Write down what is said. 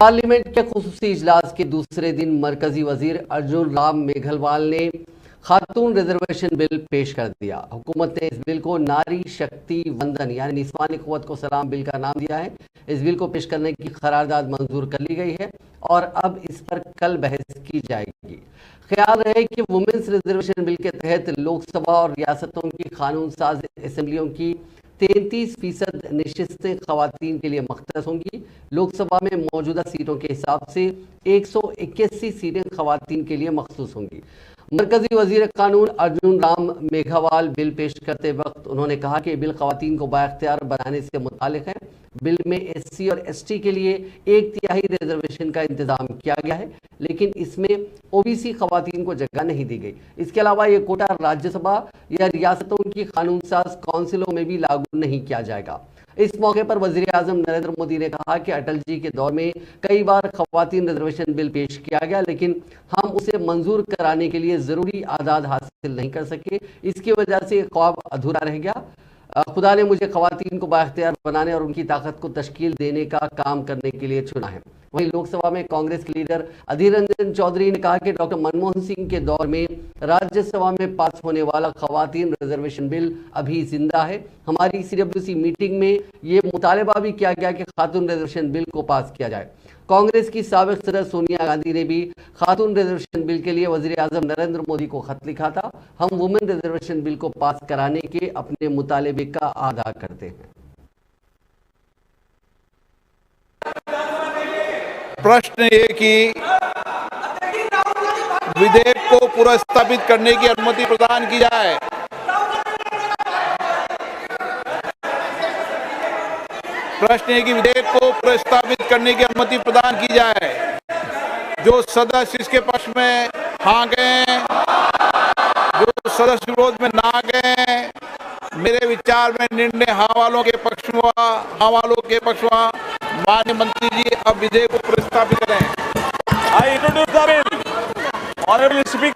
Parliament के खुसूसी इजलास के दूसरे दिन मरकजी वजीर अर्जुन राम मेघवाल ने खातून रिजर्वेशन बिल पेश कर दिया। हुकूमत ने इस बिल को नारी शक्ति वंदन यानी निस्वानी क़ुव्वत को सलाम बिल का नाम दिया है। इस बिल को पेश करने की करारदाद मंजूर कर ली गई है और अब इस पर कल बहस की जाएगी। ख्याल रहे कि वुमेन्स रिजर्वेशन बिल के तहत लोकसभा और रियासतों की कानून साज असम्बलियों की 33% नशिस्तें खवातीन के लिए मख्तस होंगी। लोकसभा में मौजूदा सीटों के हिसाब से 181 सीटें खवातीन के लिए मखसूस होंगी। मरकजी वजीर कानून अर्जुन राम मेघवाल बिल पेश करते वक्त उन्होंने कहा कि बिल खवातीन को बाइख्तियार बनाने से मुताल्लिक है। बिल में SC और ST के लिए 1/3 रिजर्वेशन का इंतजाम किया गया है, लेकिन इसमें OBC खवातीन को जगह नहीं दी गई। इसके अलावा ये कोटा राज्यसभा या रियासतों की कानून साज काउंसिलों में भी लागू नहीं किया जाएगा। इस मौके पर वजीर आजम नरेंद्र मोदी ने कहा कि अटल जी के दौर में कई बार खवातीन रिजर्वेशन बिल पेश किया गया, लेकिन हम उसे मंजूर कराने के लिए जरूरी आदाद हासिल नहीं कर सके। इसकी वजह से ख्वाब अधूरा रह गया। खुदा ने मुझे खवातीन को बाइख्तियार बनाने और उनकी ताकत को तश्कील देने का काम करने के लिए चुना है। वहीं लोकसभा में कांग्रेस के लीडर अधीर रंजन चौधरी ने कहा कि डॉक्टर मनमोहन सिंह के दौर में राज्यसभा में पास होने वाला खवातीन रिजर्वेशन बिल अभी जिंदा है। हमारी CWC मीटिंग में ये मुतालबा भी किया गया कि खातून रिजर्वेशन बिल को पास किया जाए। कांग्रेस की साबिक सदर सोनिया गांधी ने भी खातून रिजर्वेशन बिल के लिए वजीर आजम नरेंद्र मोदी को खत लिखा था। हम वुमेन रिजर्वेशन बिल को पास कराने के अपने मुतालबे का आदा करते हैं। प्रश्न ये कि विधेयक को पुनर्स्थापित करने की अनुमति प्रदान की जाए। प्रश्न है कि विधेयक को प्रस्तावित करने की अनुमति प्रदान की जाए। जो सदस्य इसके पक्ष में हाँ गए, जो सदस्य विरोध में ना गए, मेरे विचार में निर्णय हाँ वालों के पक्ष में हुआ। हाँ वालों के पक्ष में हुआ। माननीय मंत्री जी अब विधेयक को प्रस्तावित करें। I introduce the bill. Honorable Speaker.